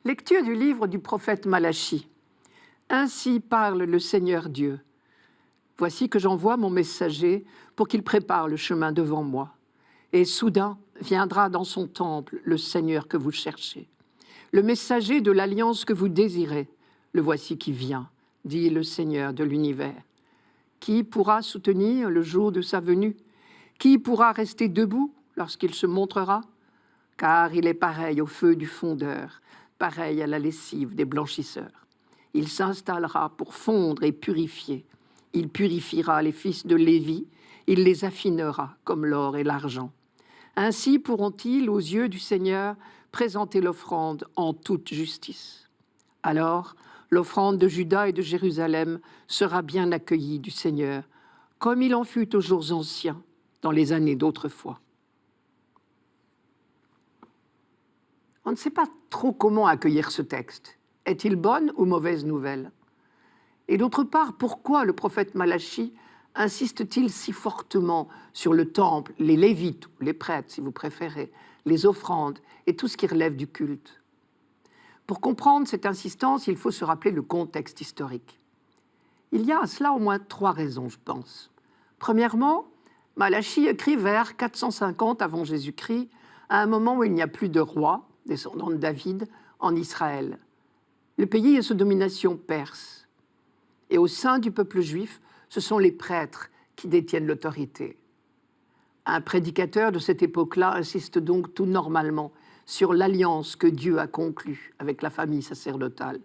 Lecture du livre du prophète Malachie. Ainsi parle le Seigneur Dieu. Voici que j'envoie mon messager pour qu'il prépare le chemin devant moi. Et soudain viendra dans son temple le Seigneur que vous cherchez. Le messager de l'alliance que vous désirez, le voici qui vient, dit le Seigneur de l'univers. Qui pourra soutenir le jour de sa venue? Qui pourra rester debout lorsqu'il se montrera? Car il est pareil au feu du fondeur, pareil à la lessive des blanchisseurs. Il s'installera pour fondre et purifier. Il purifiera les fils de Lévi, il les affinera comme l'or et l'argent. Ainsi pourront-ils, aux yeux du Seigneur, présenter l'offrande en toute justice. Alors, l'offrande de Juda et de Jérusalem sera bien accueillie du Seigneur, comme il en fut aux jours anciens, dans les années d'autrefois. On ne sait pas trop comment accueillir ce texte. Est-il bonne ou mauvaise nouvelle? Et d'autre part, pourquoi le prophète Malachie insiste-t-il si fortement sur le temple, les lévites, les prêtres si vous préférez, les offrandes et tout ce qui relève du culte? Pour comprendre cette insistance, il faut se rappeler le contexte historique. Il y a à cela au moins 3 raisons, je pense. Premièrement, Malachie écrit vers 450 avant Jésus-Christ, à un moment où il n'y a plus de roi, descendant de David, en Israël. Le pays est sous domination perse. Et au sein du peuple juif, ce sont les prêtres qui détiennent l'autorité. Un prédicateur de cette époque-là insiste donc tout normalement sur l'alliance que Dieu a conclue avec la famille sacerdotale.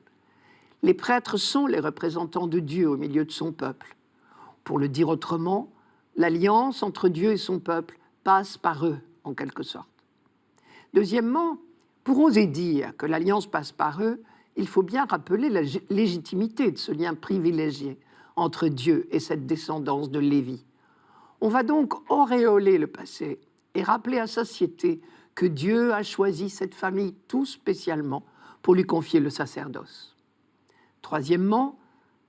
Les prêtres sont les représentants de Dieu au milieu de son peuple. Pour le dire autrement, l'alliance entre Dieu et son peuple passe par eux, en quelque sorte. Deuxièmement, pour oser dire que l'alliance passe par eux, il faut bien rappeler la légitimité de ce lien privilégié entre Dieu et cette descendance de Lévi. On va donc auréoler le passé et rappeler à satiété que Dieu a choisi cette famille tout spécialement pour lui confier le sacerdoce. Troisièmement,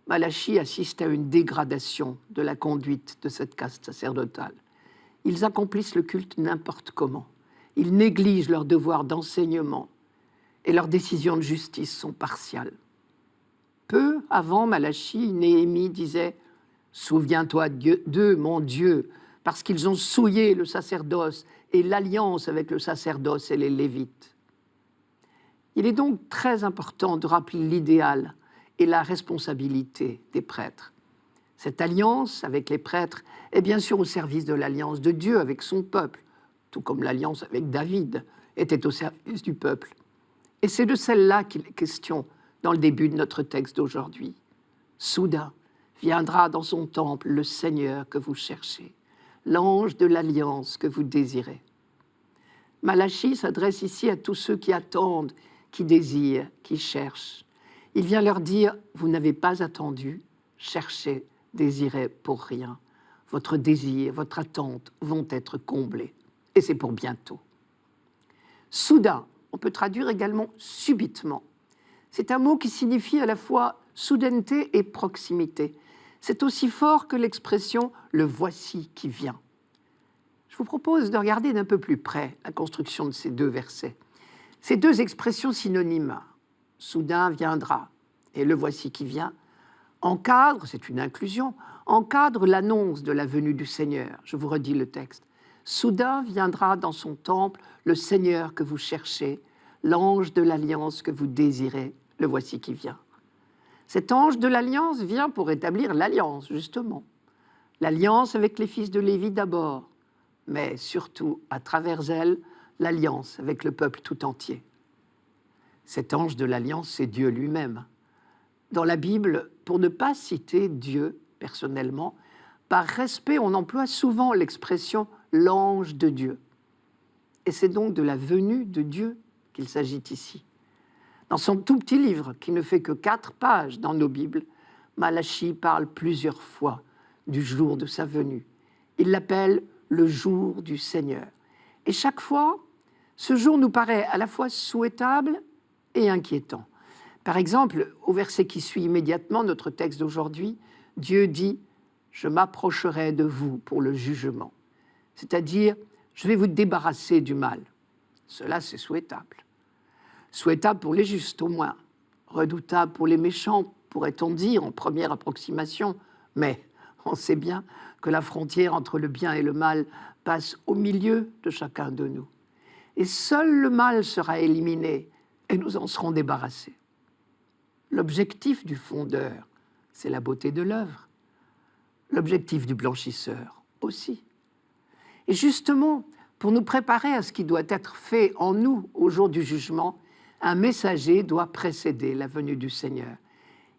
Malachie assiste à une dégradation de la conduite de cette caste sacerdotale. Ils accomplissent le culte n'importe comment. Ils négligent leurs devoirs d'enseignement et leurs décisions de justice sont partiales. Peu avant Malachie, Néhémie disait « Souviens-toi d'eux, mon Dieu, parce qu'ils ont souillé le sacerdoce et l'alliance avec le sacerdoce et les Lévites. » Il est donc très important de rappeler l'idéal et la responsabilité des prêtres. Cette alliance avec les prêtres est bien sûr au service de l'alliance de Dieu avec son peuple, tout comme l'alliance avec David était au service du peuple. Et c'est de celle-là qu'il est question dans le début de notre texte d'aujourd'hui. Soudain viendra dans son temple le Seigneur que vous cherchez, l'ange de l'alliance que vous désirez. Malachie s'adresse ici à tous ceux qui attendent, qui désirent, qui cherchent. Il vient leur dire, vous n'avez pas attendu, cherchez, désirez pour rien. Votre désir, votre attente vont être comblés. Et c'est pour bientôt. Soudain, on peut traduire également subitement. C'est un mot qui signifie à la fois soudaineté et proximité. C'est aussi fort que l'expression « le voici qui vient ». Je vous propose de regarder d'un peu plus près la construction de ces 2 versets. Ces 2 expressions synonymes, « soudain viendra » et « le voici qui vient », encadrent, c'est une inclusion, encadrent l'annonce de la venue du Seigneur. Je vous redis le texte. « Soudain viendra dans son temple le Seigneur que vous cherchez, l'ange de l'alliance que vous désirez, le voici qui vient. » Cet ange de l'alliance vient pour établir l'alliance, justement. L'alliance avec les fils de Lévi d'abord, mais surtout, à travers elle, l'alliance avec le peuple tout entier. Cet ange de l'alliance, c'est Dieu lui-même. Dans la Bible, pour ne pas citer Dieu personnellement, par respect, on emploie souvent l'expression « l'ange de Dieu ». Et c'est donc de la venue de Dieu qu'il s'agit ici. Dans son tout petit livre, qui ne fait que 4 pages dans nos Bibles, Malachie parle plusieurs fois du jour de sa venue. Il l'appelle le jour du Seigneur. Et chaque fois, ce jour nous paraît à la fois souhaitable et inquiétant. Par exemple, au verset qui suit immédiatement notre texte d'aujourd'hui, Dieu dit « Je m'approcherai de vous pour le jugement », c'est-à-dire « Je vais vous débarrasser du mal ». Cela, c'est souhaitable. Souhaitable pour les justes, au moins. Redoutable pour les méchants, pourrait-on dire, en première approximation. Mais on sait bien que la frontière entre le bien et le mal passe au milieu de chacun de nous. Et seul le mal sera éliminé et nous en serons débarrassés. L'objectif du fondeur, c'est la beauté de l'œuvre. L'objectif du blanchisseur aussi. Et justement, pour nous préparer à ce qui doit être fait en nous au jour du jugement, un messager doit précéder la venue du Seigneur.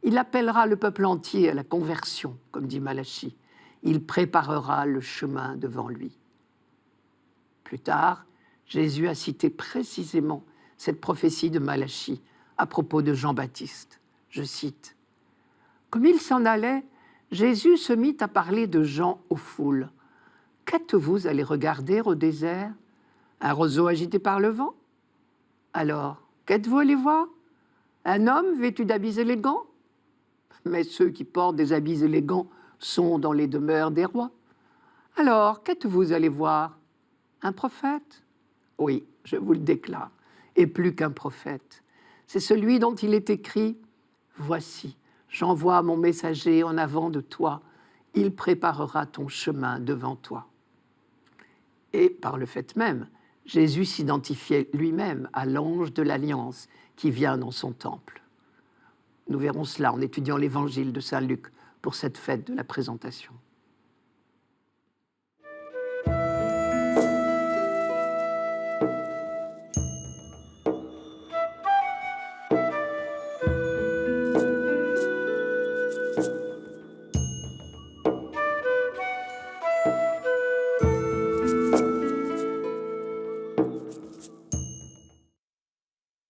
Il appellera le peuple entier à la conversion, comme dit Malachie. Il préparera le chemin devant lui. Plus tard, Jésus a cité précisément cette prophétie de Malachie à propos de Jean-Baptiste. Je cite, « Comme il s'en allait, Jésus se mit à parler de Jean aux foules. « Qu'êtes-vous allés regarder au désert? Un roseau agité par le vent? Alors, qu'êtes-vous allés voir? Un homme vêtu d'habits élégants? Mais ceux qui portent des habits élégants sont dans les demeures des rois. Alors, qu'êtes-vous allés voir? Un prophète? Oui, je vous le déclare, et plus qu'un prophète. C'est celui dont il est écrit, « Voici, j'envoie mon messager en avant de toi, il préparera ton chemin devant toi. » Et par le fait même, Jésus s'identifiait lui-même à l'ange de l'Alliance qui vient dans son temple. Nous verrons cela en étudiant l'évangile de Saint Luc pour cette fête de la présentation.